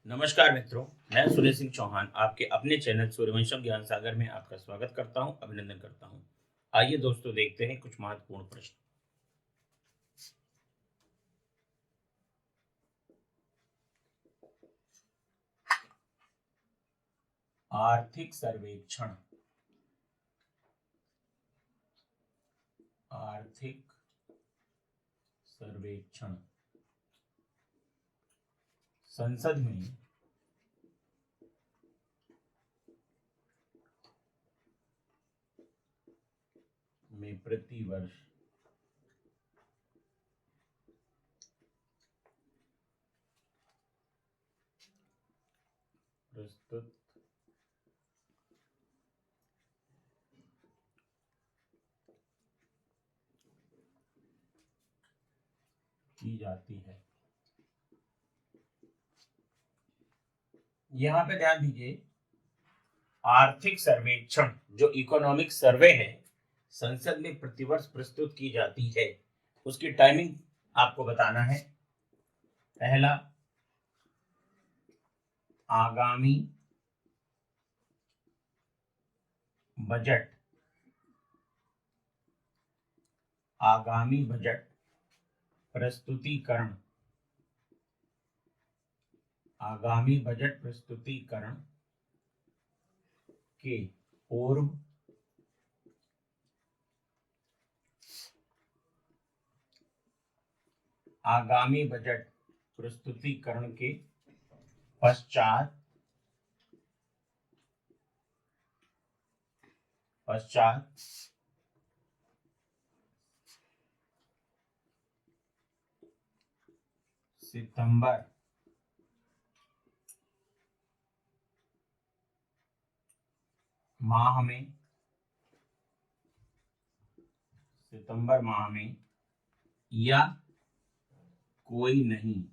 नमस्कार मित्रों, मैं सुरेश सिंह चौहान आपके अपने चैनल सूर्यवंशम ज्ञान सागर में आपका स्वागत करता हूं, अभिनंदन करता हूं। आइए दोस्तों देखते हैं कुछ महत्वपूर्ण प्रश्न। आर्थिक सर्वेक्षण। आर्थिक सर्वेक्षण संसद में प्रति वर्ष प्रस्तुत की जाती है। यहां पे ध्यान दीजिए, आर्थिक सर्वेक्षण जो इकोनॉमिक सर्वे है संसद में प्रतिवर्ष प्रस्तुत की जाती है, उसकी टाइमिंग आपको बताना है। पहला, आगामी बजट। आगामी बजट प्रस्तुतिकरण। आगामी बजट प्रस्तुतिकरण के पूर्व आगामी बजट प्रस्तुतिकरण के पश्चात सितंबर माह में या कोई नहीं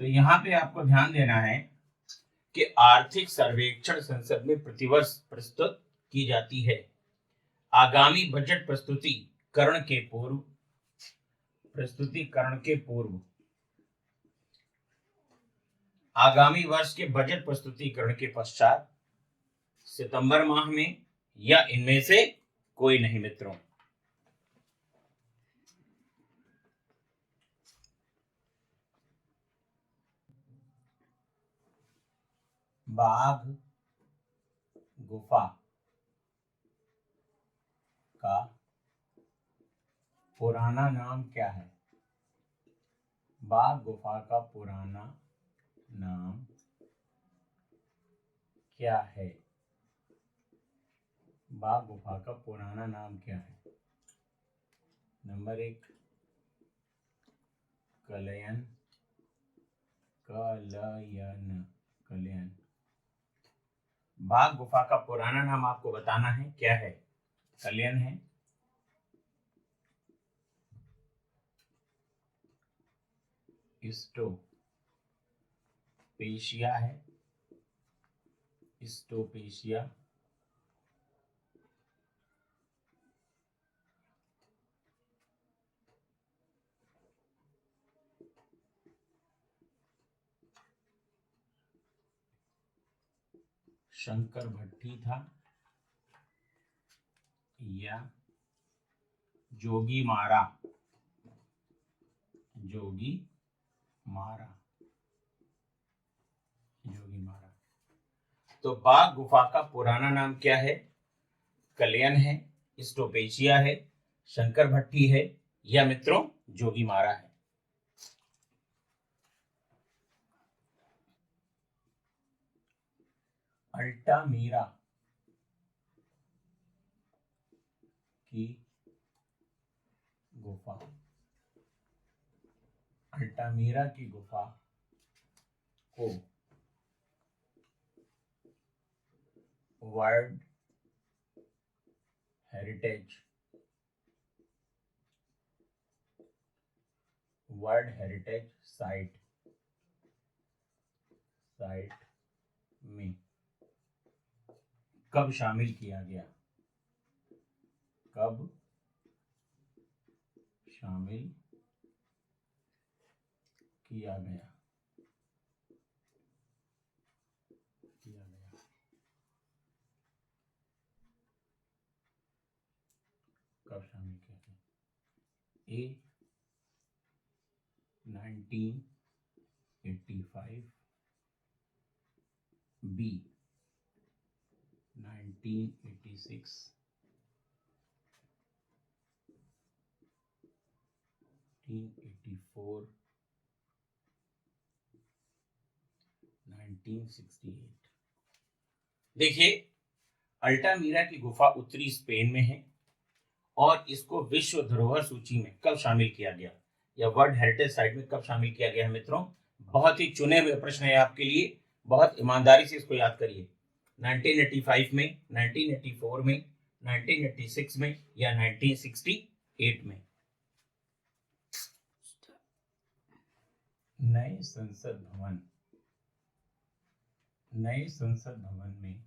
तो यहाँ पे आपको ध्यान देना है कि आर्थिक सर्वेक्षण संसद में प्रतिवर्ष प्रस्तुत की जाती है। आगामी बजट प्रस्तुतिकरण के पूर्व आगामी वर्ष के बजट प्रस्तुतिकरण के पश्चात सितंबर माह में या इनमें से कोई नहीं। मित्रों, बाघ गुफा का पुराना नाम क्या है? बाघ गुफा का पुराना नाम क्या है? बाघ गुफा का पुराना नाम क्या है? नंबर 1, कलयन। बाघ गुफा का पुराना नाम आपको बताना है, क्या है? कलयन है। स्टोपेशिया है। स्टोपेशिया। शंकर भट्टी था या जोगी मारा। तो बाघ गुफा का पुराना नाम क्या है? कलयन है, स्टोपेशिया है, शंकर भट्टी है या मित्रों जोगी मारा है। अल्टामीरा की गुफा। अल्टामीरा की गुफा को वर्ल्ड हेरिटेज साइट में कब शामिल किया गया? शामिल किया गया। कब शामिल किया गया? ए 1985, बी 1986, 1984, 1968। देखिए, अल्टामीरा की गुफा उत्तरी स्पेन में है और इसको विश्व धरोहर सूची में कब शामिल किया गया या वर्ल्ड हेरिटेज साइट में कब शामिल किया गया है मित्रों? बहुत ही चुने हुए प्रश्न है आपके लिए, बहुत ईमानदारी से इसको याद करिए। 1985 में, 1984 में, 1986 में या 1968 में? नए संसद भवन में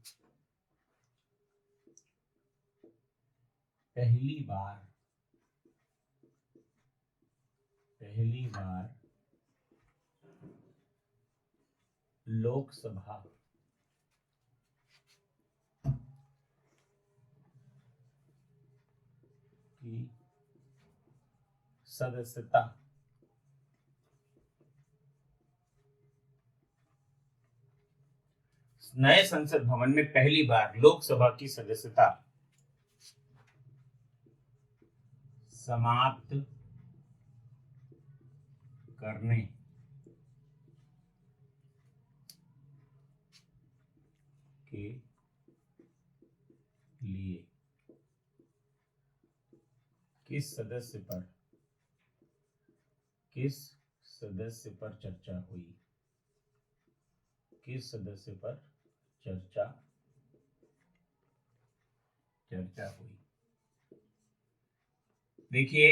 पहली बार लोकसभा की सदस्यता नए संसद भवन में पहली बार लोकसभा की सदस्यता समाप्त करने के लिए किस सदस्य पर चर्चा हुई? किस सदस्य पर चर्चा हुई? देखिए,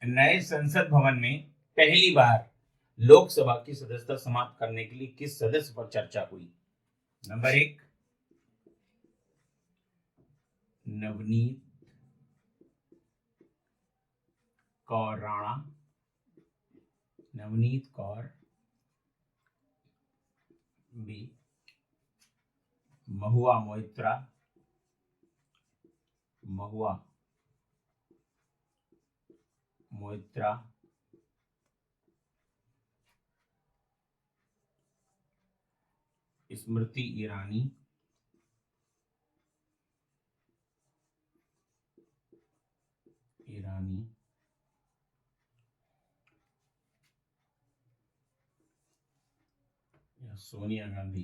नए संसद भवन में पहली बार लोकसभा की सदस्यता समाप्त करने के लिए किस सदस्य पर चर्चा हुई? नंबर 1, नवनीत कौर राणा, नवनीत कौर। बी, महुआ मोइत्रा, स्मृति ईरानी, या सोनिया गांधी।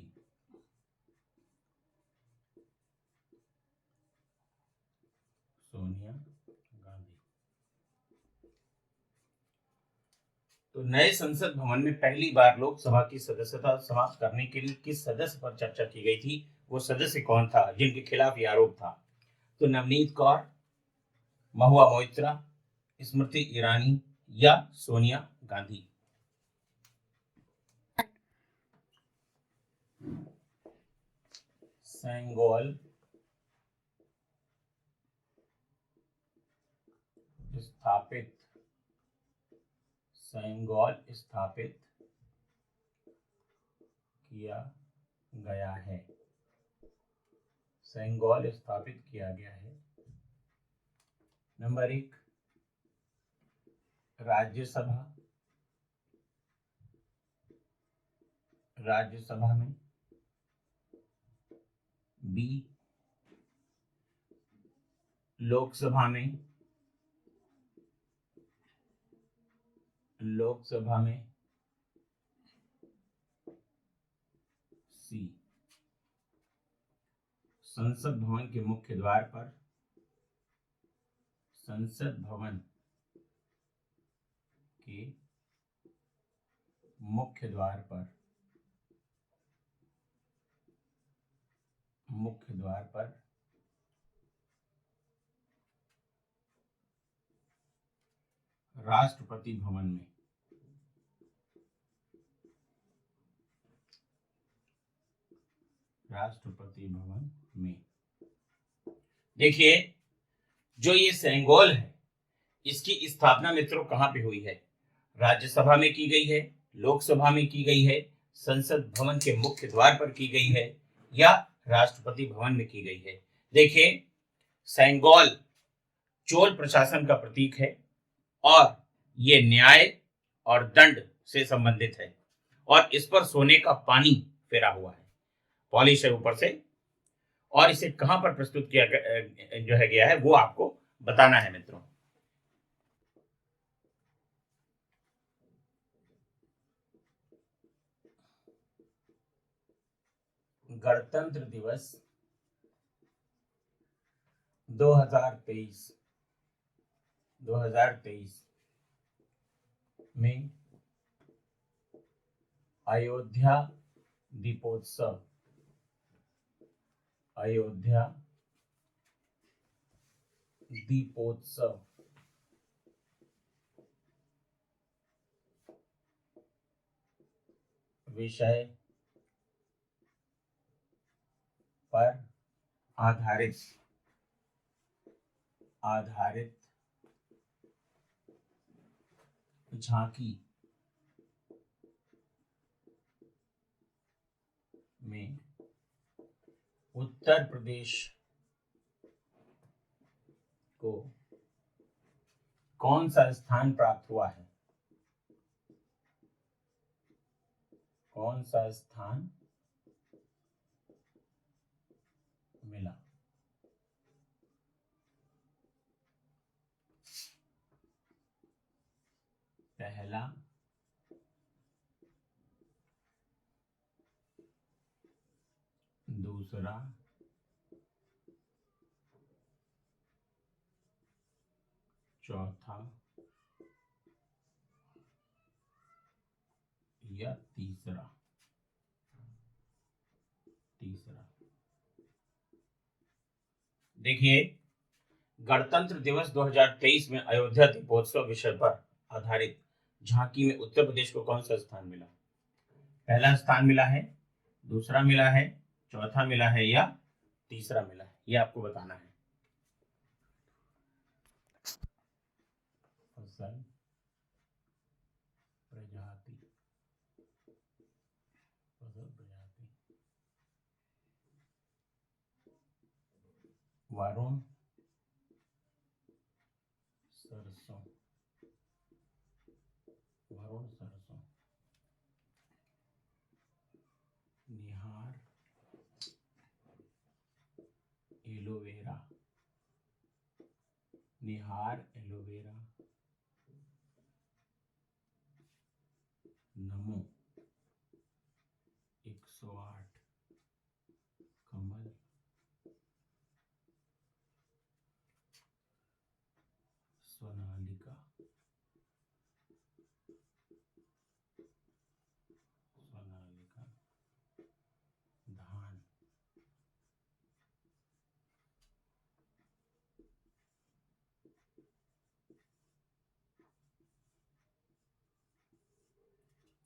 तो नए संसद भवन में पहली बार लोकसभा की सदस्यता समाप्त करने के लिए किस सदस्य पर चर्चा की गई थी? वो सदस्य कौन था जिनके खिलाफ यह आरोप था? तो नवनीत कौर, महुआ मोइत्रा, स्मृति ईरानी या सोनिया गांधी। सेंगोल स्थापित किया गया है। नंबर 1, राज्यसभा में। बी, लोकसभा में। सी, संसद भवन के मुख्य द्वार पर। मुख्य द्वार पर राष्ट्रपति भवन में। देखिए, जो ये सेंगोल है इसकी स्थापना मित्रों कहाँ पे हुई है? राज्यसभा में की गई है, लोकसभा में की गई है, संसद भवन के मुख्य द्वार पर की गई है, या राष्ट्रपति भवन में की गई है? देखिए, सेंगोल चोल प्रशासन का प्रतीक है और ये न्याय और दंड से संबंधित है, और इस पर सोने का पानी फेरा हुआ है, पॉलिश है ऊपर से। और इसे कहां पर प्रस्तुत किया जो है गया है वो आपको बताना है मित्रों। गणतंत्र दिवस 2023 में अयोध्या दीपोत्सव, अयोध्या दीपोत्सव विषय पर आधारित झांकी में उत्तर प्रदेश को कौन सा स्थान प्राप्त हुआ है? कौन सा स्थान मिला? पहला, दूसरा, चौथा या तीसरा? देखिए, गणतंत्र दिवस 2023 में अयोध्या दीपोत्सव विषय पर आधारित झांकी में उत्तर प्रदेश को कौन सा स्थान मिला? पहला स्थान मिला है, दूसरा मिला है, चौथा मिला है या तीसरा मिला है, ये आपको बताना है। फसल प्रजाति, वरुण सरसों, निहार एलोवेरा, नमो 108, कमल, सोनालिका, धान।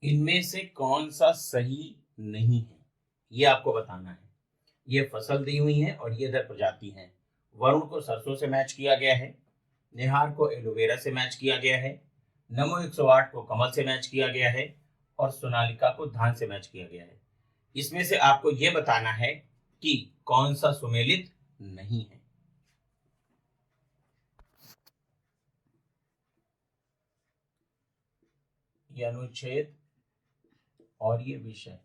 इनमें से कौन सा सही नहीं है, ये आपको बताना है। ये फसल दी हुई है और ये इधर प्रजाति है। वरुण को सरसों से मैच किया गया है, निहार को एलोवेरा से मैच किया गया है, नमो 108 को कमल से मैच किया गया है, और सोनालिका को धान से मैच किया गया है। इसमें से आपको यह बताना है कि कौन सा सुमेलित नहीं है। ये अनुच्छेद और ये विषय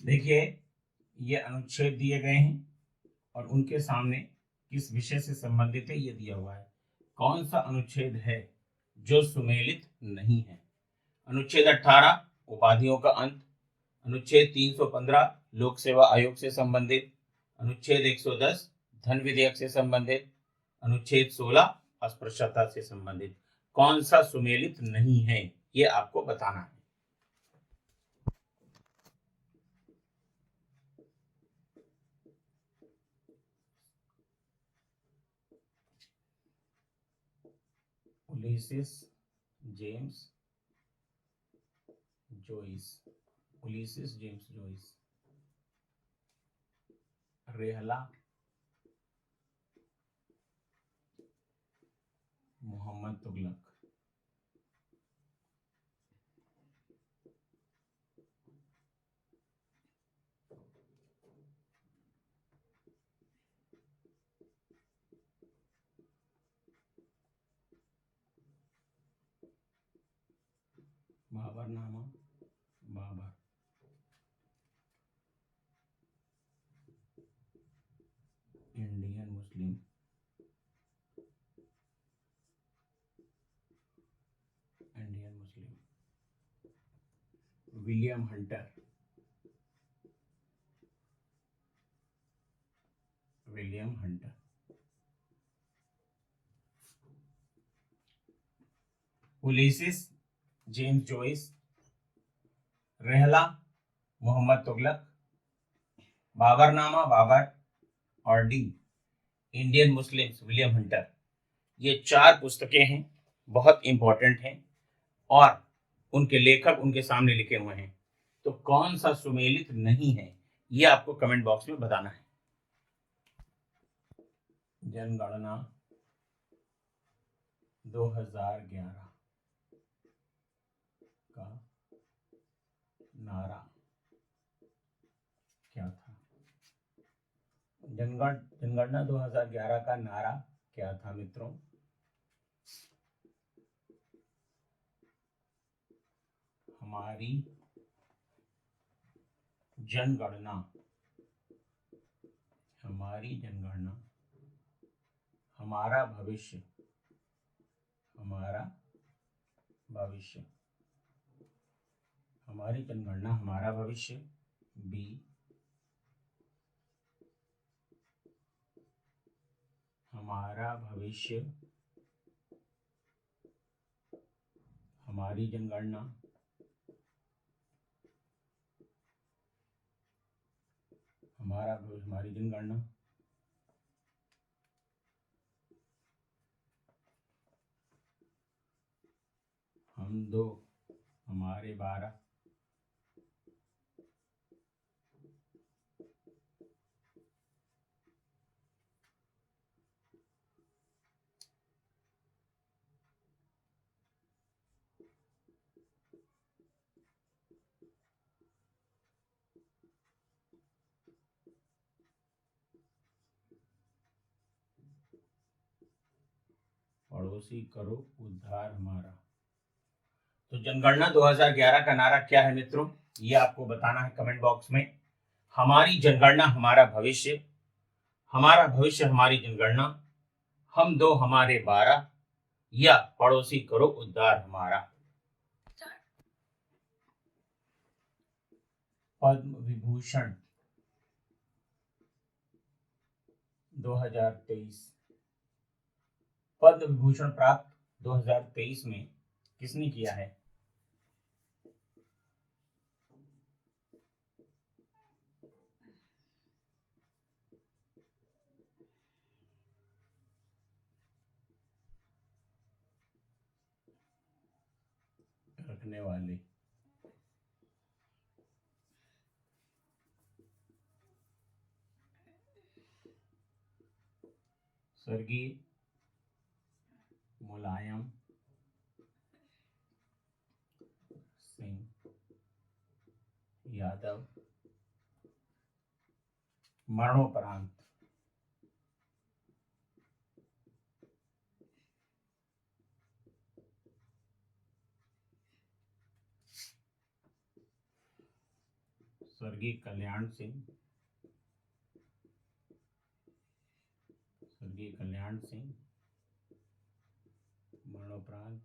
देखिए, ये अनुच्छेद दिए गए हैं और उनके सामने किस विषय से संबंधित है ये दिया हुआ है। कौन सा अनुच्छेद है जो सुमेलित नहीं है? अनुच्छेद 18 उपाधियों का अंत, अनुच्छेद 315 लोक सेवा आयोग से संबंधित, अनुच्छेद 110 धन विधेयक से संबंधित, अनुच्छेद 16 अस्पृश्यता से संबंधित। कौन सा सुमेलित नहीं है ये आपको बताना है। Ulysses James Joyce, Ulysses James Joyce, Rihla Muhammad Tughlaq. Baburnama, Babur, Indian Muslim, Indian Muslim, William Hunter, William Hunter, Ulysses James Joyce, Rihla Muhammad Tughlaq, Baburnama Babur और the Indian Muslims William Hunter. ये 4 पुस्तकें हैं, बहुत इंपॉर्टेंट हैं और उनके लेखक उनके सामने लिखे हुए हैं। तो कौन सा सुमेलित नहीं है ये आपको कमेंट बॉक्स में बताना है। जनगणना 2011 का नारा क्या था? जनगणना 2011 का नारा क्या था मित्रों? हमारी जनगणना, हमारी जनगणना हमारा भविष्य, हमारा भविष्य, हमारी जनगणना हमारा भविष्य। बी हमारा भविष्य, हमारी जनगणना, हमारा भविष्य, हमारी जनगणना। हम 2 हमारे 12, पड़ोसी करो उद्धार हमारा। तो जनगणना 2011 का नारा क्या है मित्रों? ये आपको बताना है कमेंट बॉक्स में। हमारी जनगणना हमारा भविष्य, हमारा भविष्य हमारी जनगणना, हम 2 हमारे 12 या पड़ोसी करो उद्धार हमारा। पद्म विभूषण 2023, पद्म विभूषण प्राप्त 2023 में किसने किया है? रखने वाले स्वर्गीय मुलायम सिंह यादव, मरणोपरांत स्वर्गीय कल्याण सिंह, स्वर्गीय कल्याण सिंह मरणोपरांत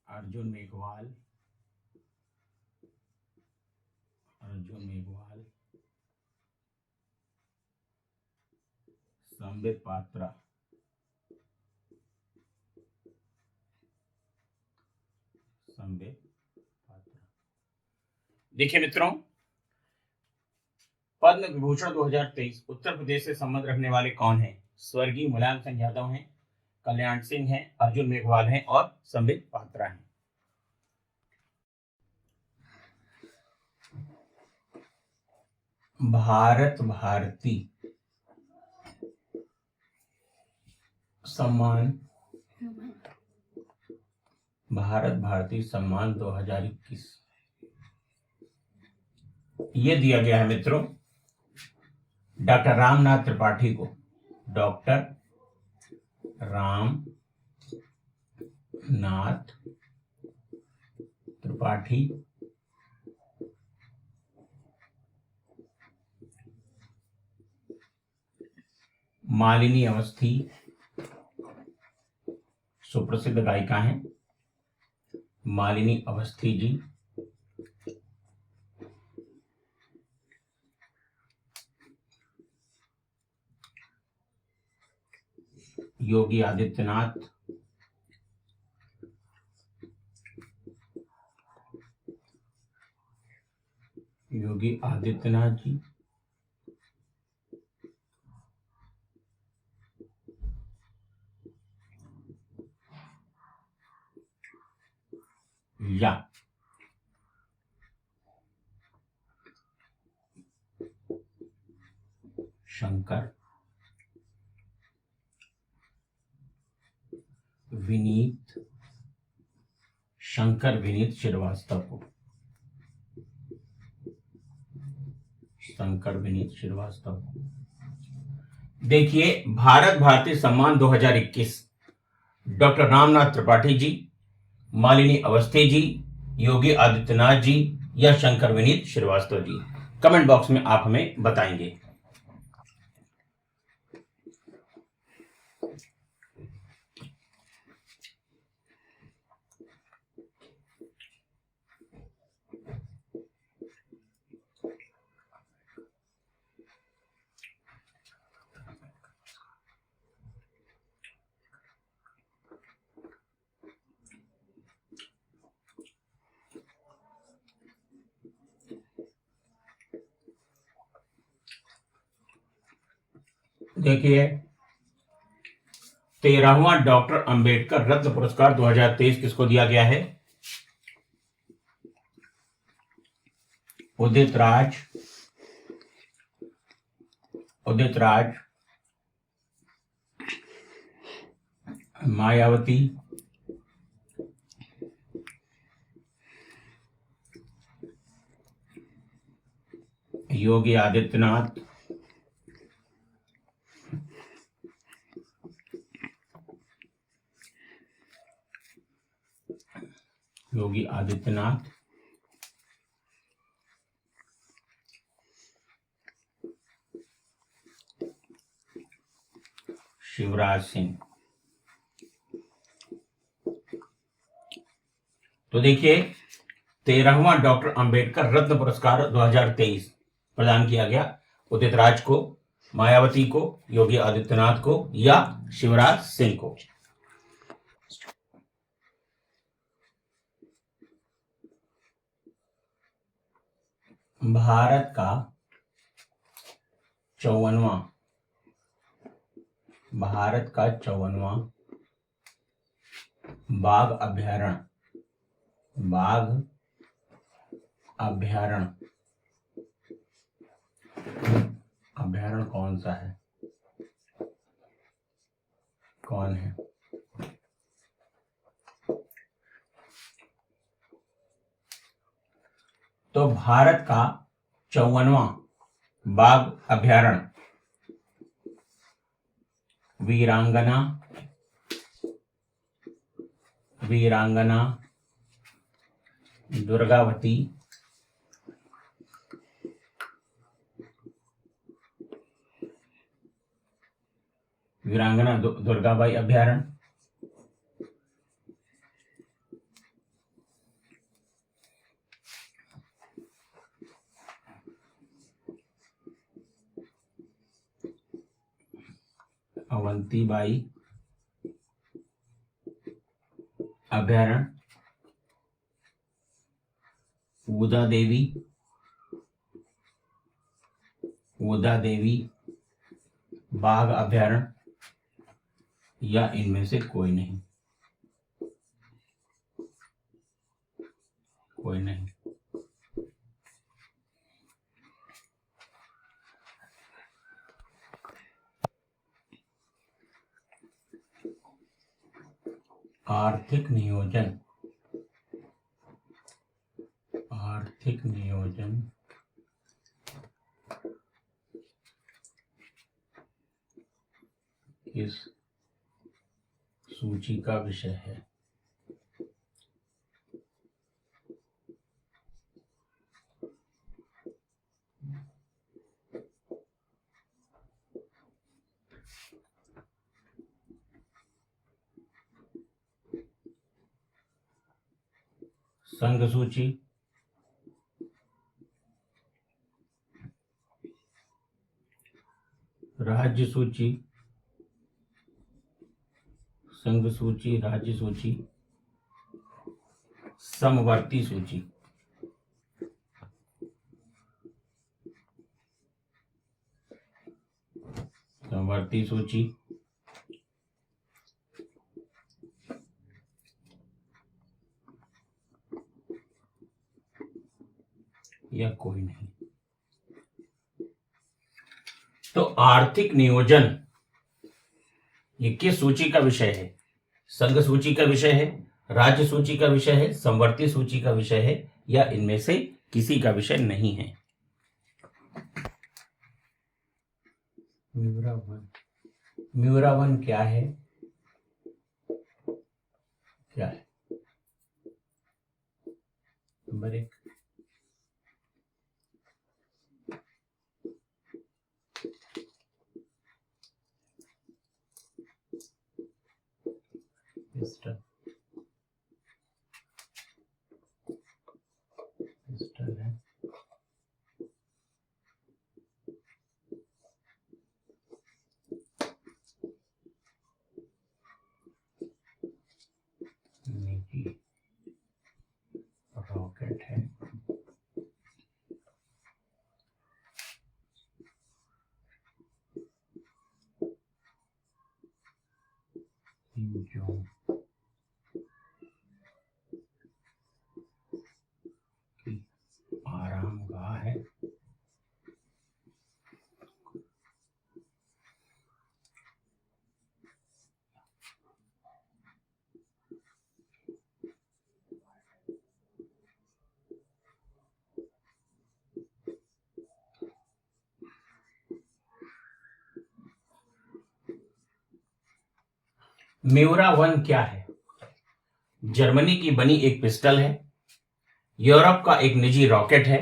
अर्जुन मेघवाल, अर्जुन मेघवाल, संबित पात्रा, संबित पात्रा। देखिए मित्रों, पद्म विभूषण 2023 उत्तर प्रदेश से संबंध रखने वाले कौन हैं? स्वर्गीय मुलायम सिंह यादव हैं, कल्याण सिंह हैं, अर्जुन मेघवाल हैं और संबित पात्रा हैं। भारत भारती सम्मान, भारत भारती सम्मान 2021 ये दिया गया है मित्रों डॉक्टर रामनाथ त्रिपाठी को। डॉक्टर रामनाथ त्रिपाठी मालिनी अवस्थी सुप्रसिद्ध गायिका हैं, मालिनी अवस्थी जी, योगी आदित्यनाथ, योगी आदित्यनाथ जी, या शंकर विनीत, शंकर विनीत श्रीवास्तव को, शंकर विनीत श्रीवास्तव को। देखिए भारत भारती सम्मान 2021 डॉक्टर रामनाथ त्रिपाठी जी, मालिनी अवस्थी जी, योगी आदित्यनाथ जी या शंकर विनीत श्रीवास्तव जी? कमेंट बॉक्स में आप हमें बताएंगे। देखिए 13वां डॉक्टर अंबेडकर रत्न पुरस्कार 2023 किसको दिया गया है? उदित राज, उदित राज, मायावती, योगी आदित्यनाथ, योगी आदित्यनाथ, शिवराज सिंह। तो देखिए 13वां डॉक्टर अंबेडकर रत्न पुरस्कार 2023 प्रदान किया गया उदित राज को, मायावती को, योगी आदित्यनाथ को या शिवराज सिंह को। भारत का 54वां, भारत का 54वां बाघ अभयारण्य, बाघ अभयारण्य, अभयारण्य कौन सा है? कौन है? तो भारत का 54वां बाघ अभयारण्य वीरांगना वीरांगना दुर्गावती, वीरांगना दुर्गाबाई अभ्यारण्य, अवंतीबाई अभ्यारण्य, उदा देवी बाघ अभ्यारण्य, या इनमें से कोई नहीं? कोई नहीं। आर्थिक नियोजन किस सूची का विषय है? संघ सूची, राज्य सूची, संघ सूची, राज्य सूची, समवर्ती सूची। समवर्ती सूची, या कोई नहीं? तो आर्थिक नियोजन ये किस सूची का विषय है? संघ सूची का विषय है, राज्य सूची का विषय है, समवर्ती सूची का विषय है, या इनमें से किसी का विषय नहीं है? म्यूरा वन क्या है? क्या है? नंबर 1, पिस्टल है। निजी रॉकेट है। जो आरामगाह है। म्यूरा वन क्या है? जर्मनी की बनी एक पिस्टल है, यूरोप का एक निजी रॉकेट है,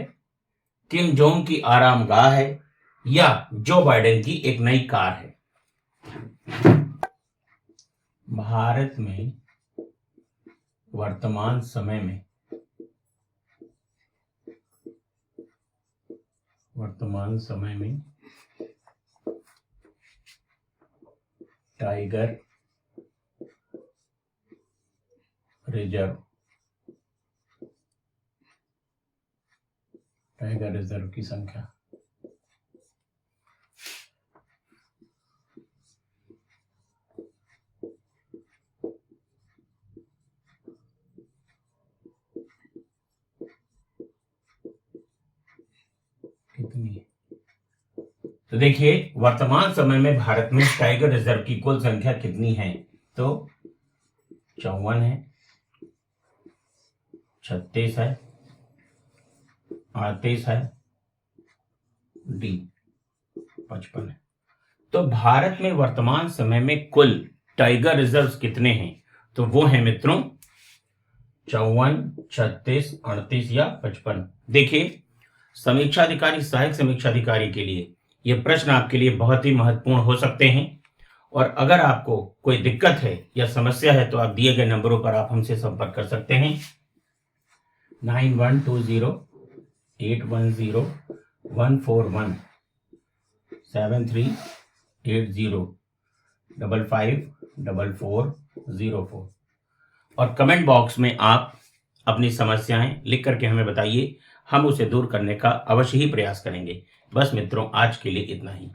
किम जोंग की आरामगाह है, या जो बाइडेन की एक नई कार है? भारत में वर्तमान समय में टाइगर रिजर्व की संख्या कितनी है? तो देखिए, वर्तमान समय में भारत में टाइगर रिजर्व की कुल संख्या कितनी है? तो 54 है, 36 है, 38 है, डी 55 है। तो भारत में वर्तमान समय में कुल टाइगर रिजर्व्स कितने हैं? तो वो है मित्रों 54, 36, 38 या 55। देखिए, समीक्षाधिकारी, सहायक समीक्षाधिकारी के लिए ये प्रश्न आपके लिए बहुत ही महत्वपूर्ण हो सकते हैं। और अगर आपको कोई दिक्कत है या समस्या है तो आप दिए गए नंबरों पर आप हमसे संपर्क कर सकते हैं। 9120810141 7380554404। और कमेंट बॉक्स में आप अपनी समस्याएं लिख करके हमें बताइए, हम उसे दूर करने का अवश्य ही प्रयास करेंगे। बस मित्रों, आज के लिए इतना ही।